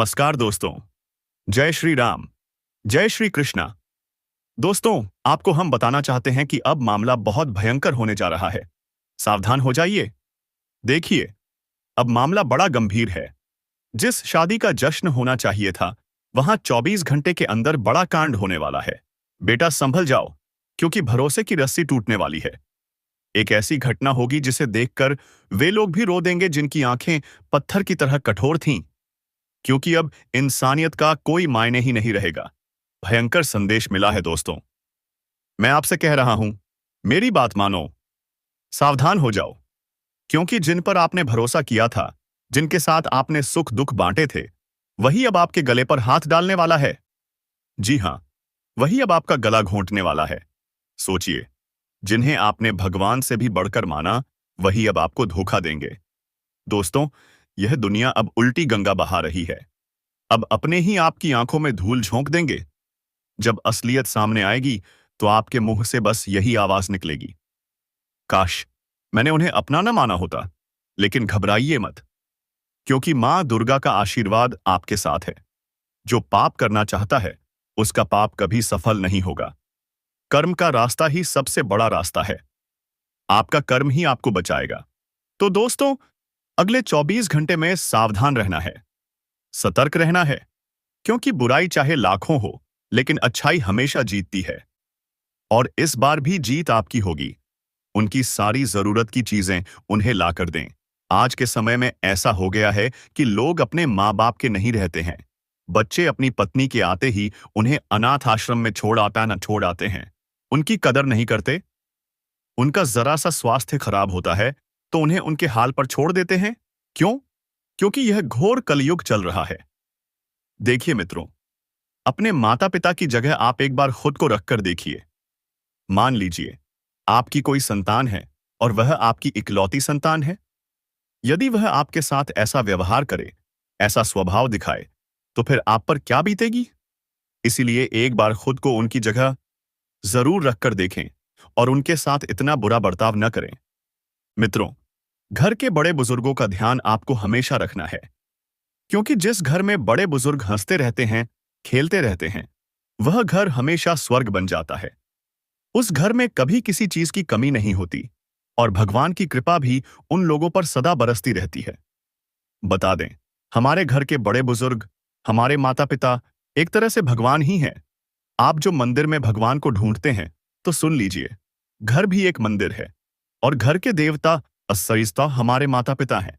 नमस्कार दोस्तों। जय श्री राम। जय श्री कृष्णा। दोस्तों, आपको हम बताना चाहते हैं कि अब मामला बहुत भयंकर होने जा रहा है। सावधान हो जाइए। देखिए, अब मामला बड़ा गंभीर है। जिस शादी का जश्न होना चाहिए था, वहां 24 घंटे के अंदर बड़ा कांड होने वाला है। बेटा संभल जाओ, क्योंकि भरोसे की रस्सी टूटने वाली है। एक ऐसी घटना होगी जिसे देखकर वे लोग भी रो देंगे जिनकी आंखें पत्थर की तरह कठोर थीं, क्योंकि अब इंसानियत का कोई मायने ही नहीं रहेगा। भयंकर संदेश मिला है दोस्तों। मैं आपसे कह रहा हूं, मेरी बात मानो। सावधान हो जाओ, क्योंकि जिन पर आपने भरोसा किया था, जिनके साथ आपने सुख दुख बांटे थे, वही अब आपके गले पर हाथ डालने वाला है। जी हां, वही अब आपका गला घोंटने वाला है। सोचिए, जिन्हें आपने भगवान से भी बढ़कर माना, वही अब आपको धोखा देंगे। दोस्तों, यह दुनिया अब उल्टी गंगा बहा रही है। अब अपने ही आपकी आंखों में धूल झोंक देंगे। जब असलियत सामने आएगी, तो आपके मुंह से बस यही आवाज निकलेगी, काश मैंने उन्हें अपना न माना होता। लेकिन घबराइए मत, क्योंकि मां दुर्गा का आशीर्वाद आपके साथ है। जो पाप करना चाहता है, उसका पाप कभी सफल नहीं होगा। कर्म का रास्ता ही सबसे बड़ा रास्ता है। आपका कर्म ही आपको बचाएगा। तो दोस्तों, अगले 24 घंटे में सावधान रहना है, सतर्क रहना है, क्योंकि बुराई चाहे लाखों हो, लेकिन अच्छाई हमेशा जीतती है। और इस बार भी जीत आपकी होगी। उनकी सारी जरूरत की चीजें उन्हें लाकर दें। आज के समय में ऐसा हो गया है कि लोग अपने माँ बाप के नहीं रहते हैं। बच्चे अपनी पत्नी के आते ही उन्हें अनाथ आश्रम में छोड़ आते हैं। उनकी कदर नहीं करते। उनका जरा सा स्वास्थ्य खराब होता है तो उन्हें उनके हाल पर छोड़ देते हैं। क्यों? क्योंकि यह घोर कलयुग चल रहा है। देखिए मित्रों, अपने माता पिता की जगह आप एक बार खुद को रखकर देखिए। मान लीजिए आपकी कोई संतान है और वह आपकी इकलौती संतान है। यदि वह आपके साथ ऐसा व्यवहार करे, ऐसा स्वभाव दिखाए, तो फिर आप पर क्या बीतेगी? इसीलिए एक बार खुद को उनकी जगह जरूर रखकर देखें और उनके साथ इतना बुरा बर्ताव न करें। मित्रों, घर के बड़े बुजुर्गों का ध्यान आपको हमेशा रखना है, क्योंकि जिस घर में बड़े बुजुर्ग हंसते रहते हैं, खेलते रहते हैं, वह घर हमेशा स्वर्ग बन जाता है। उस घर में कभी किसी चीज की कमी नहीं होती और भगवान की कृपा भी उन लोगों पर सदा बरसती रहती है। बता दें, हमारे घर के बड़े बुजुर्ग, हमारे माता पिता एक तरह से भगवान ही हैं। आप जो मंदिर में भगवान को ढूंढते हैं, तो सुन लीजिए, घर भी एक मंदिर है और घर के देवता असरिस्ता हमारे माता पिता हैं।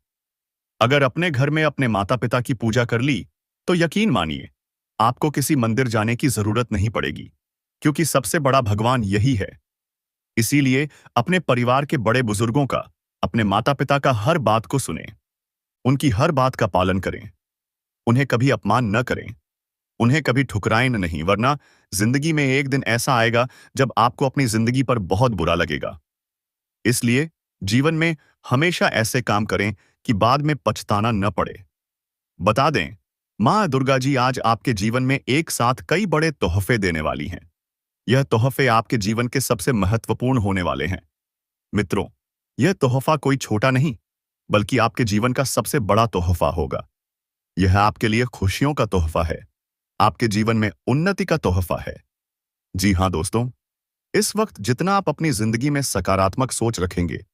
अगर अपने घर में अपने माता पिता की पूजा कर ली, तो यकीन मानिए, आपको किसी मंदिर जाने की जरूरत नहीं पड़ेगी, क्योंकि सबसे बड़ा भगवान यही है। इसीलिए अपने परिवार के बड़े बुजुर्गों का, अपने माता पिता का हर बात को सुनें, उनकी हर बात का पालन करें, उन्हें कभी अपमान न करें, उन्हें कभी ठुकराएं नहीं, वरना जिंदगी में एक दिन ऐसा आएगा जब आपको अपनी जिंदगी पर बहुत बुरा लगेगा। इसलिए जीवन में हमेशा ऐसे काम करें कि बाद में पछताना न पड़े। बता दें, मां दुर्गा जी आज आपके जीवन में एक साथ कई बड़े तोहफे देने वाली हैं। यह तोहफे आपके जीवन के सबसे महत्वपूर्ण होने वाले हैं। मित्रों, यह तोहफा कोई छोटा नहीं, बल्कि आपके जीवन का सबसे बड़ा तोहफा होगा। यह आपके लिए खुशियों का तोहफा है, आपके जीवन में उन्नति का तोहफा है। जी हां दोस्तों, इस वक्त जितना आप अपनी जिंदगी में सकारात्मक सोच रखेंगे,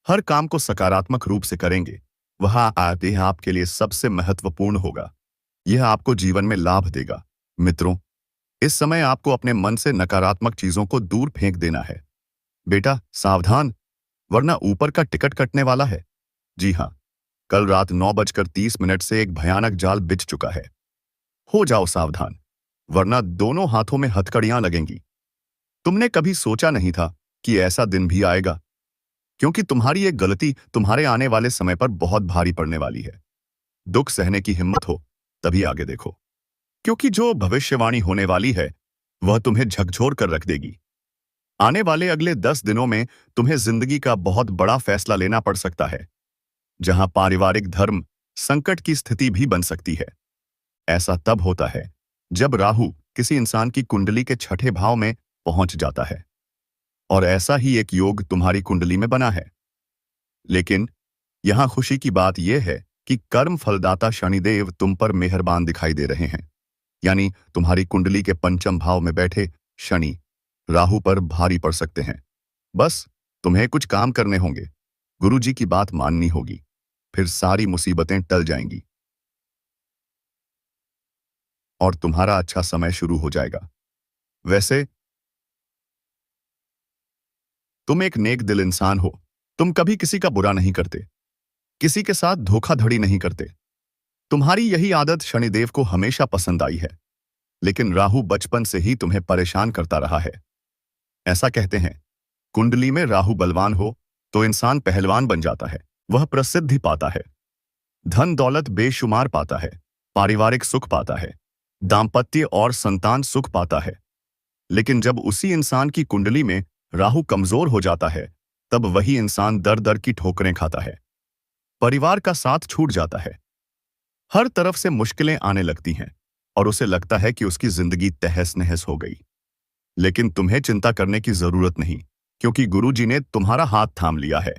हर काम को सकारात्मक रूप से करेंगे, वह आपके लिए सबसे महत्वपूर्ण होगा। यह आपको जीवन में लाभ देगा। मित्रों, इस समय आपको अपने मन से नकारात्मक चीजों को दूर फेंक देना है। बेटा सावधान, वरना ऊपर का टिकट कटने वाला है। जी हां, कल रात 9:30 से एक भयानक जाल बिछ चुका है। हो जाओ सावधान, वरना दोनों हाथों में हथकड़ियां लगेंगी। तुमने कभी सोचा नहीं था कि ऐसा दिन भी आएगा, क्योंकि तुम्हारी एक गलती तुम्हारे आने वाले समय पर बहुत भारी पड़ने वाली है। दुख सहने की हिम्मत हो, तभी आगे देखो, क्योंकि जो भविष्यवाणी होने वाली है, वह तुम्हें झकझोर कर रख देगी। आने वाले अगले 10 दिनों में तुम्हें जिंदगी का बहुत बड़ा फैसला लेना पड़ सकता है, जहां पारिवारिक धर्म संकट की स्थिति भी बन सकती है। ऐसा तब होता है जब राहु किसी इंसान की कुंडली के छठे भाव में पहुंच जाता है, और ऐसा ही एक योग तुम्हारी कुंडली में बना है। लेकिन यहां खुशी की बात यह है कि कर्म फलदाता शनिदेव तुम पर मेहरबान दिखाई दे रहे हैं। यानी तुम्हारी कुंडली के पंचम भाव में बैठे शनि राहु पर भारी पड़ सकते हैं। बस तुम्हें कुछ काम करने होंगे, गुरुजी की बात माननी होगी, फिर सारी मुसीबतें टल जाएंगी और तुम्हारा अच्छा समय शुरू हो जाएगा। वैसे तुम एक नेक दिल इंसान हो। तुम कभी किसी का बुरा नहीं करते, किसी के साथ धोखाधड़ी नहीं करते। तुम्हारी यही आदत शनिदेव को हमेशा पसंद आई है, लेकिन राहु बचपन से ही तुम्हें परेशान करता रहा है। ऐसा कहते हैं, कुंडली में राहु बलवान हो तो इंसान पहलवान बन जाता है, वह प्रसिद्धि पाता है, धन दौलत बेशुमार पाता है, पारिवारिक सुख पाता है, दाम्पत्य और संतान सुख पाता है। लेकिन जब उसी इंसान की कुंडली में राहु कमजोर हो जाता है, तब वही इंसान दर दर की ठोकरें खाता है, परिवार का साथ छूट जाता है, हर तरफ से मुश्किलें आने लगती हैं और उसे लगता है कि उसकी जिंदगी तहस नहस हो गई। लेकिन तुम्हें चिंता करने की जरूरत नहीं, क्योंकि गुरुजी ने तुम्हारा हाथ थाम लिया है।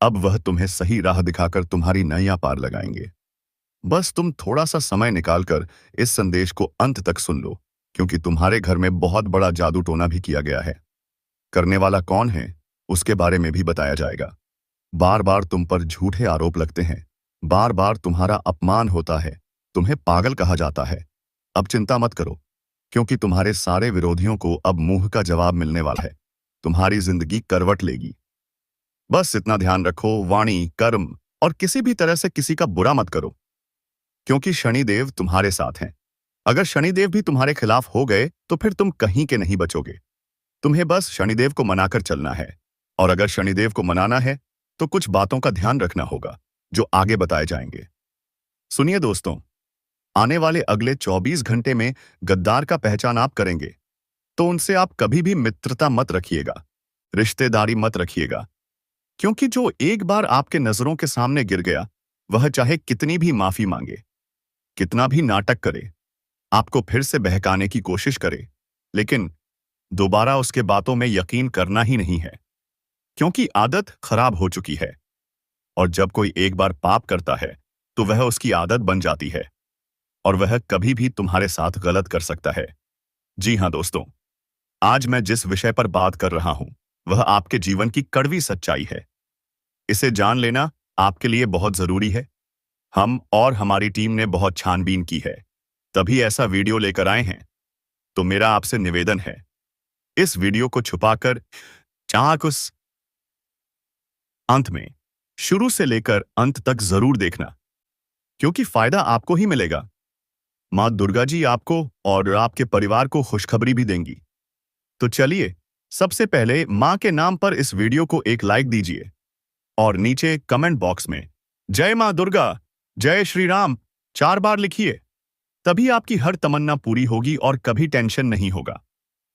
अब वह तुम्हें सही राह दिखाकर तुम्हारी नैया पार लगाएंगे। बस तुम थोड़ा सा समय निकालकर इस संदेश को अंत तक सुन लो, क्योंकि तुम्हारे घर में बहुत बड़ा जादू टोना भी किया गया है। करने वाला कौन है उसके बारे में भी बताया जाएगा। बार बार तुम पर झूठे आरोप लगते हैं, बार बार तुम्हारा अपमान होता है, तुम्हें पागल कहा जाता है। अब चिंता मत करो, क्योंकि तुम्हारे सारे विरोधियों को अब मुंह का जवाब मिलने वाला है। तुम्हारी जिंदगी करवट लेगी। बस इतना ध्यान रखो, वाणी कर्म और किसी भी तरह से किसी का बुरा मत करो, क्योंकि शनिदेव तुम्हारे साथ हैं। अगर शनिदेव भी तुम्हारे खिलाफ हो गए तो फिर तुम कहीं के नहीं बचोगे। तुम्हें बस शनिदेव को मनाकर चलना है, और अगर शनिदेव को मनाना है तो कुछ बातों का ध्यान रखना होगा जो आगे बताए जाएंगे। सुनिए दोस्तों, आने वाले अगले 24 घंटे में गद्दार का पहचान आप करेंगे, तो उनसे आप कभी भी मित्रता मत रखिएगा, रिश्तेदारी मत रखिएगा, क्योंकि जो एक बार आपके नजरों के सामने गिर गया, वह चाहे कितनी भी माफी मांगे, कितना भी नाटक करे, आपको फिर से बहकाने की कोशिश करे, लेकिन दोबारा उसके बातों में यकीन करना ही नहीं है, क्योंकि आदत खराब हो चुकी है। और जब कोई एक बार पाप करता है तो वह उसकी आदत बन जाती है, और वह कभी भी तुम्हारे साथ गलत कर सकता है। जी हाँ दोस्तों, आज मैं जिस विषय पर बात कर रहा हूं वह आपके जीवन की कड़वी सच्चाई है। इसे जान लेना आपके लिए बहुत जरूरी है। हम और हमारी टीम ने बहुत छानबीन की है, तभी ऐसा वीडियो लेकर आए हैं। तो मेरा आपसे निवेदन है, इस वीडियो को छुपाकर चाक उस अंत में शुरू से लेकर अंत तक जरूर देखना, क्योंकि फायदा आपको ही मिलेगा। मां दुर्गा जी आपको और आपके परिवार को खुशखबरी भी देंगी। तो चलिए, सबसे पहले मां के नाम पर इस वीडियो को एक लाइक दीजिए और नीचे कमेंट बॉक्स में जय मां दुर्गा, जय श्री राम 4 बार लिखिए। तभी आपकी हर तमन्ना पूरी होगी और कभी टेंशन नहीं होगा।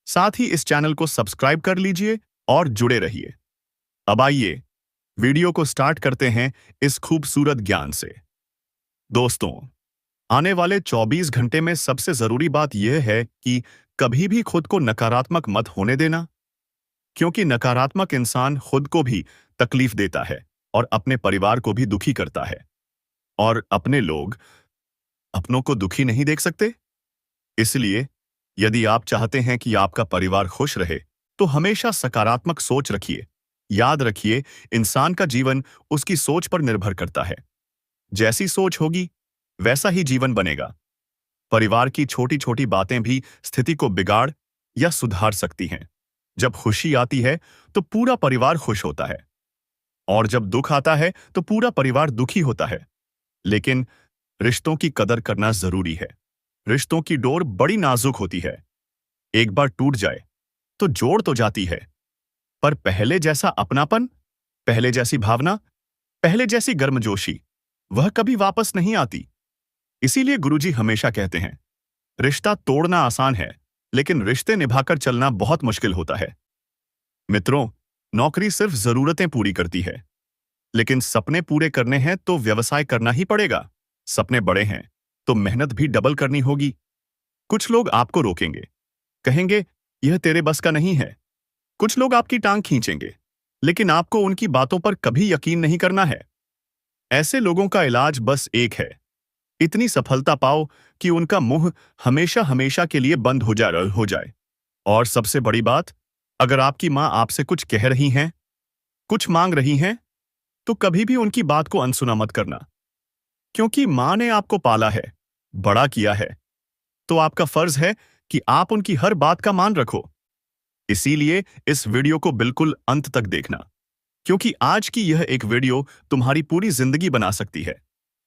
साथ ही इस चैनल को सब्सक्राइब कर लीजिए और जुड़े रहिए। अब आइए वीडियो को स्टार्ट करते हैं इस खूबसूरत ज्ञान से। दोस्तों, आने वाले 24 घंटे में सबसे जरूरी बात यह है कि कभी भी खुद को नकारात्मक मत होने देना, क्योंकि नकारात्मक इंसान खुद को भी तकलीफ देता है और अपने परिवार को भी दुखी करता है, और अपने लोग अपनों को दुखी नहीं देख सकते। इसलिए यदि आप चाहते हैं कि आपका परिवार खुश रहे, तो हमेशा सकारात्मक सोच रखिए। याद रखिए, इंसान का जीवन उसकी सोच पर निर्भर करता है। जैसी सोच होगी वैसा ही जीवन बनेगा। परिवार की छोटी छोटी बातें भी स्थिति को बिगाड़ या सुधार सकती हैं। जब खुशी आती है तो पूरा परिवार खुश होता है, और जब दुख आता है तो पूरा परिवार दुखी होता है। लेकिन रिश्तों की कदर करना जरूरी है। रिश्तों की डोर बड़ी नाजुक होती है। एक बार टूट जाए तो जोड़ तो जाती है, पर पहले जैसा अपनापन, पहले जैसी भावना, पहले जैसी गर्मजोशी वह कभी वापस नहीं आती। इसीलिए गुरुजी हमेशा कहते हैं, रिश्ता तोड़ना आसान है, लेकिन रिश्ते निभाकर चलना बहुत मुश्किल होता है। मित्रों, नौकरी सिर्फ जरूरतें पूरी करती है, लेकिन सपने पूरे करने हैं तो व्यवसाय करना ही पड़ेगा। सपने बड़े हैं तो मेहनत भी डबल करनी होगी। कुछ लोग आपको रोकेंगे, कहेंगे यह तेरे बस का नहीं है। कुछ लोग आपकी टांग खींचेंगे, लेकिन आपको उनकी बातों पर कभी यकीन नहीं करना है। ऐसे लोगों का इलाज बस एक है, इतनी सफलता पाओ कि उनका मुंह हमेशा हमेशा के लिए बंद हो जाए। और सबसे बड़ी बात, अगर आपकी माँ आपसे कुछ कह रही हैं, कुछ मांग रही हैं, तो कभी भी उनकी बात को अनसुना मत करना। क्योंकि माँ ने आपको पाला है, बड़ा किया है, तो आपका फर्ज है कि आप उनकी हर बात का मान रखो। इसीलिए इस वीडियो को बिल्कुल अंत तक देखना, क्योंकि आज की यह एक वीडियो तुम्हारी पूरी जिंदगी बना सकती है,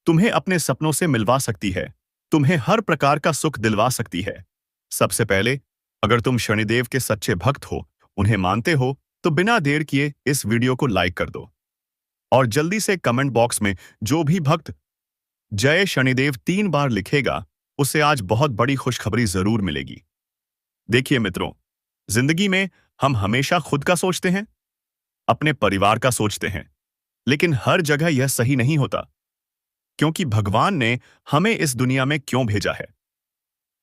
तुम्हें अपने सपनों से मिलवा सकती है, तुम्हें हर प्रकार का सुख दिलवा सकती है। सबसे पहले, अगर तुम शनिदेव के सच्चे भक्त हो, उन्हें मानते हो, तो बिना देर किए इस वीडियो को लाइक कर दो और जल्दी से कमेंट बॉक्स में जो भी भक्त जय शनिदेव 3 बार लिखेगा, उसे आज बहुत बड़ी खुशखबरी जरूर मिलेगी। देखिए मित्रों, जिंदगी में हम हमेशा खुद का सोचते हैं, अपने परिवार का सोचते हैं, लेकिन हर जगह यह सही नहीं होता। क्योंकि भगवान ने हमें इस दुनिया में क्यों भेजा है?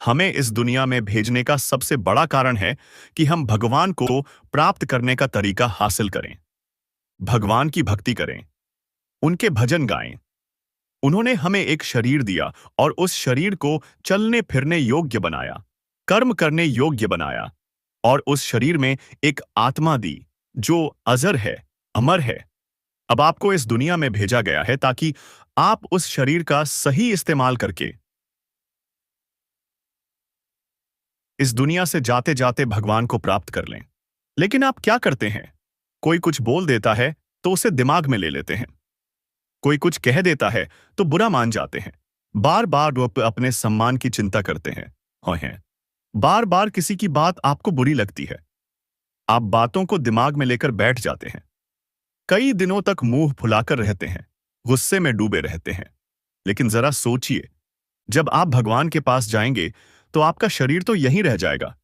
हमें इस दुनिया में भेजने का सबसे बड़ा कारण है कि हम भगवान को प्राप्त करने का तरीका हासिल करें, भगवान की भक्ति करें, उनके भजन गाएं। उन्होंने हमें एक शरीर दिया और उस शरीर को चलने फिरने योग्य बनाया, कर्म करने योग्य बनाया, और उस शरीर में एक आत्मा दी जो अजर है, अमर है। अब आपको इस दुनिया में भेजा गया है ताकि आप उस शरीर का सही इस्तेमाल करके इस दुनिया से जाते जाते भगवान को प्राप्त कर लें। लेकिन आप क्या करते हैं? कोई कुछ बोल देता है तो उसे दिमाग में ले लेते हैं, कोई कुछ कह देता है तो बुरा मान जाते हैं, बार बार वो अपने सम्मान की चिंता करते हैं, बार बार किसी की बात आपको बुरी लगती है, आप बातों को दिमाग में लेकर बैठ जाते हैं, कई दिनों तक मुंह फुलाकर रहते हैं, गुस्से में डूबे रहते हैं। लेकिन जरा सोचिए, जब आप भगवान के पास जाएंगे तो आपका शरीर तो यहीं रह जाएगा,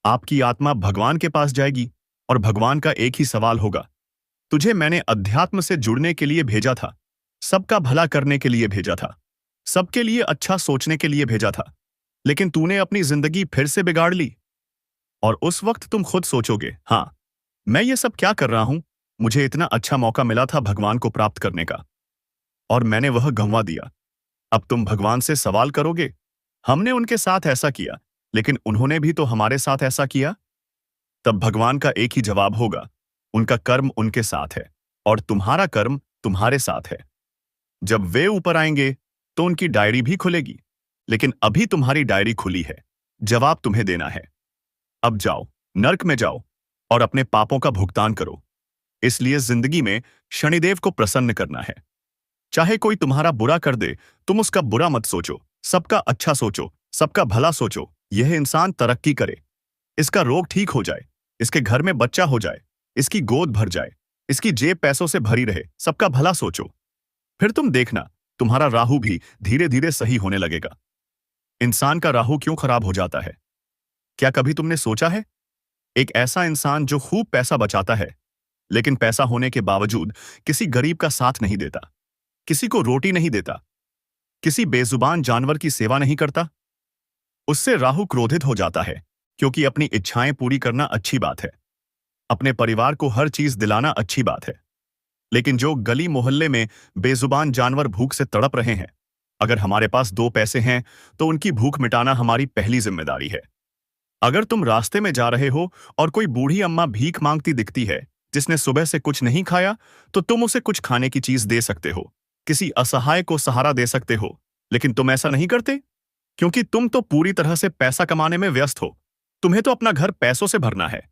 आपकी आत्मा भगवान के पास जाएगी और भगवान का एक ही सवाल होगा, तुझे मैंने अध्यात्म से जुड़ने के लिए भेजा था, सबका भला करने के लिए भेजा था, सबके लिए अच्छा सोचने के लिए भेजा था, लेकिन तूने अपनी जिंदगी फिर से बिगाड़ ली। और उस वक्त तुम खुद सोचोगे, हाँ, मैं ये सब क्या कर रहा हूं? मुझे इतना अच्छा मौका मिला था भगवान को प्राप्त करने का और मैंने वह गंवा दिया। अब तुम भगवान से सवाल करोगे, हमने उनके साथ ऐसा किया, लेकिन उन्होंने भी तो हमारे साथ ऐसा किया। तब भगवान का एक ही जवाब होगा, उनका कर्म उनके साथ है और तुम्हारा कर्म तुम्हारे साथ है। जब वे ऊपर आएंगे तो उनकी डायरी भी खुलेगी, लेकिन अभी तुम्हारी डायरी खुली है, जवाब तुम्हें देना है। अब जाओ, नर्क में जाओ और अपने पापों का भुगतान करो। इसलिए जिंदगी में शनिदेव को प्रसन्न करना है। चाहे कोई तुम्हारा बुरा कर दे, तुम उसका बुरा मत सोचो, सबका अच्छा सोचो, सबका भला सोचो। यह इंसान तरक्की करे, इसका रोग ठीक हो जाए, इसके घर में बच्चा हो जाए, इसकी गोद भर जाए, इसकी जेब पैसों से भरी रहे, सबका भला सोचो। फिर तुम देखना, तुम्हारा राहु भी धीरे धीरे सही होने लगेगा। इंसान का राहु क्यों खराब हो जाता है? क्या कभी तुमने सोचा है? एक ऐसा इंसान जो खूब पैसा बचाता है, लेकिन पैसा होने के बावजूद किसी गरीब का साथ नहीं देता, किसी को रोटी नहीं देता, किसी बेजुबान जानवर की सेवा नहीं करता, उससे राहु क्रोधित हो जाता है। क्योंकि अपनी इच्छाएं पूरी करना अच्छी बात है, अपने परिवार को हर चीज दिलाना अच्छी बात है, लेकिन जो गली मोहल्ले में बेजुबान जानवर भूख से तड़प रहे हैं, अगर हमारे पास 2 पैसे हैं तो उनकी भूख मिटाना हमारी पहली जिम्मेदारी है। अगर तुम रास्ते में जा रहे हो और कोई बूढ़ी अम्मा भीख मांगती दिखती है, जिसने सुबह से कुछ नहीं खाया, तो तुम उसे कुछ खाने की चीज दे सकते हो, किसी असहाय को सहारा दे सकते हो। लेकिन तुम ऐसा नहीं करते, क्योंकि तुम तो पूरी तरह से पैसा कमाने में व्यस्त हो। तुम्हें तो अपना घर पैसों से भरना है,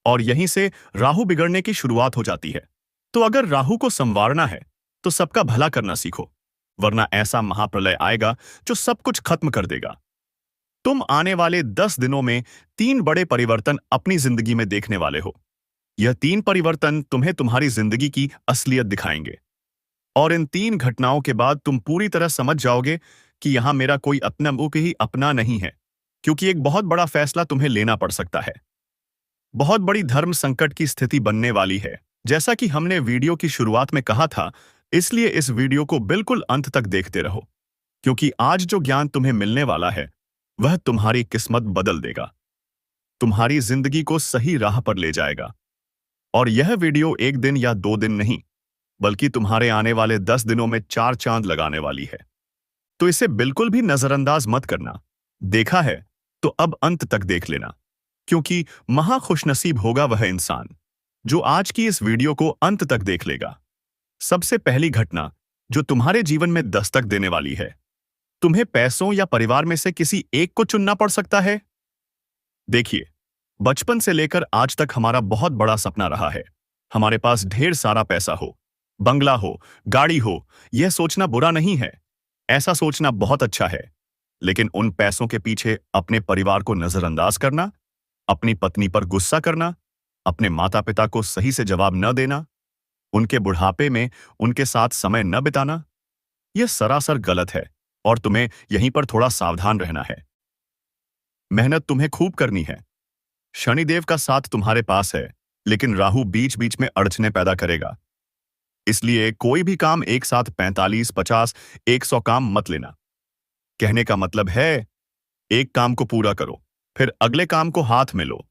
और यहीं से राहु बिगड़ने की शुरुआत हो जाती है। तो अगर राहु को संवारना है तो सबका भला करना सीखो, वरना ऐसा महाप्रलय आएगा जो सब कुछ खत्म कर देगा। तुम आने वाले 10 दिनों में 3 बड़े परिवर्तन अपनी जिंदगी में देखने वाले हो। यह 3 परिवर्तन तुम्हें तुम्हारी जिंदगी की असलियत दिखाएंगे, और इन 3 घटनाओं के बाद तुम पूरी तरह समझ जाओगे कि यहां मेरा कोई अपना मुख ही अपना नहीं है, क्योंकि एक बहुत बड़ा फैसला तुम्हें लेना पड़ सकता है। बहुत बड़ी धर्म संकट की स्थिति बनने वाली है, जैसा कि हमने वीडियो की शुरुआत में कहा था। इसलिए इस वीडियो को बिल्कुल अंत तक देखते रहो, क्योंकि आज जो ज्ञान तुम्हें मिलने वाला है वह तुम्हारी किस्मत बदल देगा, तुम्हारी जिंदगी को सही राह पर ले जाएगा। और यह वीडियो 1 दिन या 2 दिन नहीं, बल्कि तुम्हारे आने वाले 10 दिनों में 4 चांद लगाने वाली है। तो इसे बिल्कुल भी नजरअंदाज मत करना। देखा है तो अब अंत तक देख लेना, क्योंकि महा खुशनसीब होगा वह इंसान जो आज की इस वीडियो को अंत तक देख लेगा। सबसे पहली घटना जो तुम्हारे जीवन में दस्तक देने वाली है। तुम्हें पैसों या परिवार में से किसी एक को चुनना पड़ सकता है। देखिए, बचपन से लेकर आज तक हमारा बहुत बड़ा सपना रहा है हमारे पास ढेर सारा पैसा हो, बंगला हो, गाड़ी हो। यह सोचना बुरा नहीं है, ऐसा सोचना बहुत अच्छा है। लेकिन उन पैसों के पीछे अपने परिवार को नजरअंदाज करना, अपनी पत्नी पर गुस्सा करना, अपने माता पिता को सही से जवाब न देना, उनके बुढ़ापे में उनके साथ समय न बिताना, यह सरासर गलत है और तुम्हें यहीं पर थोड़ा सावधान रहना है। मेहनत तुम्हें खूब करनी है। शनिदेव का साथ तुम्हारे पास है, लेकिन राहु बीच बीच में अड़चने पैदा करेगा। इसलिए कोई भी काम एक साथ 45, 50, 100 काम मत लेना। कहने का मतलब है, एक काम को पूरा करो, फिर अगले काम को हाथ में लो।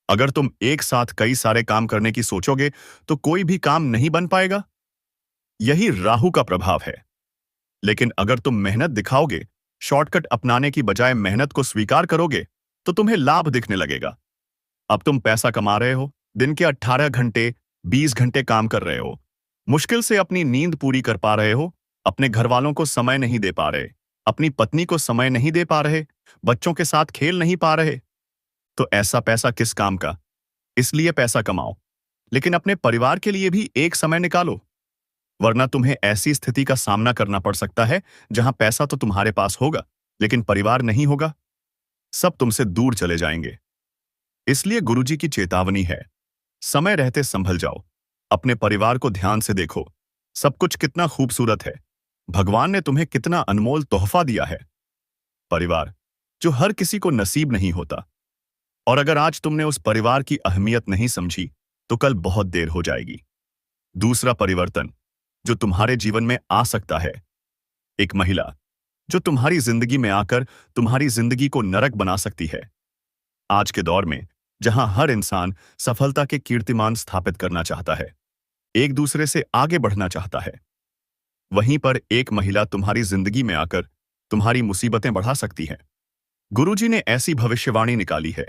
अगर तुम एक साथ कई सारे काम करने की सोचोगे तो कोई भी काम नहीं बन पाएगा। यही राहु का प्रभाव है। लेकिन अगर तुम मेहनत दिखाओगे, शॉर्टकट अपनाने की बजाय मेहनत को स्वीकार करोगे, तो तुम्हें लाभ दिखने लगेगा। अब तुम पैसा कमा रहे हो, दिन के 18 घंटे, 20 घंटे काम कर रहे हो, मुश्किल से अपनी नींद पूरी कर पा रहे हो, अपने घर वालों को समय नहीं दे पा रहे, अपनी पत्नी को समय नहीं दे पा रहे, बच्चों के साथ खेल नहीं पा रहे। तो ऐसा पैसा किस काम का? इसलिए पैसा कमाओ, लेकिन अपने परिवार के लिए भी एक समय निकालो, वरना तुम्हें ऐसी स्थिति का सामना करना पड़ सकता है जहां पैसा तो तुम्हारे पास होगा, लेकिन परिवार नहीं होगा। सब तुमसे दूर चले जाएंगे। इसलिए गुरुजी की चेतावनी है, समय रहते संभल जाओ, अपने परिवार को ध्यान से देखो। सब कुछ कितना खूबसूरत है, भगवान ने तुम्हें कितना अनमोल तोहफा दिया है, परिवार, जो हर किसी को नसीब नहीं होता। और अगर आज तुमने उस परिवार की अहमियत नहीं समझी, तो कल बहुत देर हो जाएगी। दूसरा परिवर्तन जो तुम्हारे जीवन में आ सकता है, एक महिला जो तुम्हारी जिंदगी में आकर तुम्हारी जिंदगी को नरक बना सकती है। आज के दौर में जहां हर इंसान सफलता के कीर्तिमान स्थापित करना चाहता है, एक दूसरे से आगे बढ़ना चाहता है, वहीं पर एक महिला तुम्हारी जिंदगी में आकर तुम्हारी मुसीबतें बढ़ा सकती है। गुरुजी ने ऐसी भविष्यवाणी निकाली है,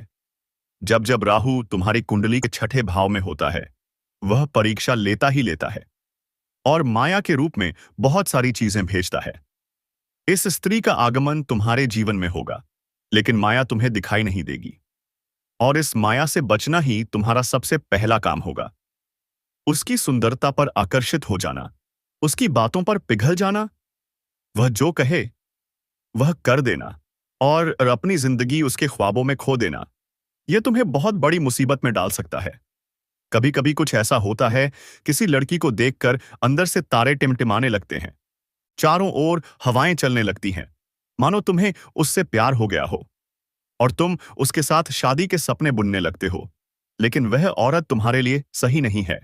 जब जब राहु तुम्हारी कुंडली के छठे भाव में होता है, वह परीक्षा लेता ही लेता है और माया के रूप में बहुत सारी चीजें भेजता है। इस स्त्री का आगमन तुम्हारे जीवन में होगा, लेकिन माया तुम्हें दिखाई नहीं देगी और इस माया से बचना ही तुम्हारा सबसे पहला काम होगा। उसकी सुंदरता पर आकर्षित हो जाना, उसकी बातों पर पिघल जाना, वह जो कहे वह कर देना और अपनी जिंदगी उसके ख्वाबों में खो देना, यह तुम्हें बहुत बड़ी मुसीबत में डाल सकता है। कभी कभी कुछ ऐसा होता है, किसी लड़की को देखकर अंदर से तारे टिमटिमाने लगते हैं, चारों ओर हवाएं चलने लगती हैं, मानो तुम्हें उससे प्यार हो गया हो और तुम उसके साथ शादी के सपने बुनने लगते हो। लेकिन वह औरत तुम्हारे लिए सही नहीं है,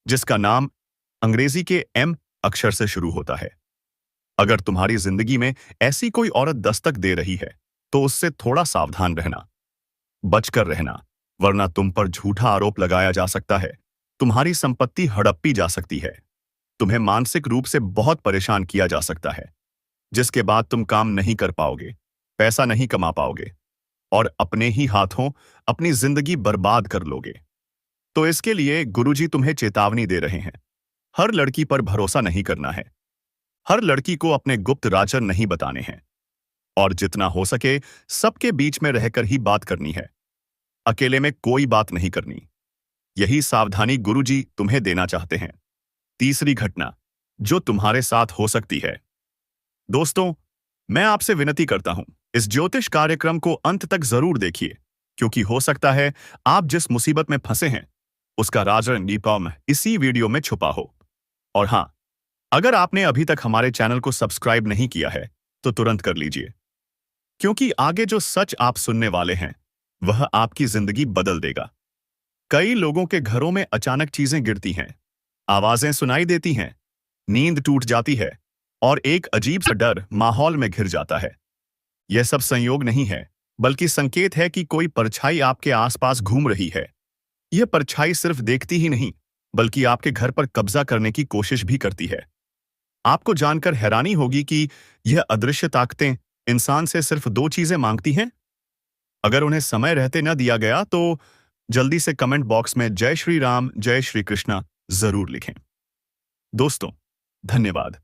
जिसका नाम अंग्रेजी के एम अक्षर से शुरू होता है। अगर तुम्हारी जिंदगी में ऐसी कोई औरत दस्तक दे रही है, तो उससे थोड़ा सावधान रहना, बचकर रहना, वरना तुम पर झूठा आरोप लगाया जा सकता है, तुम्हारी संपत्ति हड़प्पी जा सकती है, तुम्हें मानसिक रूप से बहुत परेशान किया जा सकता है, जिसके बाद तुम काम नहीं कर पाओगे, पैसा नहीं कमा पाओगे और अपने ही हाथों अपनी जिंदगी बर्बाद कर लोगे। तो इसके लिए गुरुजी तुम्हें चेतावनी दे रहे हैं, हर लड़की पर भरोसा नहीं करना है, हर लड़की को अपने गुप्त राज नहीं बताने हैं और जितना हो सके सबके बीच में रहकर ही बात करनी है, अकेले में कोई बात नहीं करनी। यही सावधानी गुरुजी तुम्हें देना चाहते हैं। तीसरी घटना जो तुम्हारे साथ हो सकती है। दोस्तों, मैं आपसे विनती करता हूं, इस ज्योतिष कार्यक्रम को अंत तक जरूर देखिए, क्योंकि हो सकता है आप जिस मुसीबत में फंसे हैं उसका राज इसी वीडियो में छुपा हो। और हां, अगर आपने अभी तक हमारे चैनल को सब्सक्राइब नहीं किया है तो तुरंत कर लीजिए, क्योंकि आगे जो सच आप सुनने वाले हैं वह आपकी जिंदगी बदल देगा। कई लोगों के घरों में अचानक चीजें गिरती हैं, आवाजें सुनाई देती हैं, नींद टूट जाती है और एक अजीब सा डर माहौल में घिर जाता है। यह सब संयोग नहीं है, बल्कि संकेत है कि कोई परछाई आपके आसपास घूम रही है। यह परछाई सिर्फ देखती ही नहीं, बल्कि आपके घर पर कब्जा करने की कोशिश भी करती है। आपको जानकर हैरानी होगी कि यह अदृश्य ताकतें इंसान से सिर्फ दो चीजें मांगती हैं। अगर उन्हें समय रहते न दिया गया तो जल्दी से कमेंट बॉक्स में जय श्री राम, जय श्री कृष्णा जरूर लिखें। दोस्तों, धन्यवाद।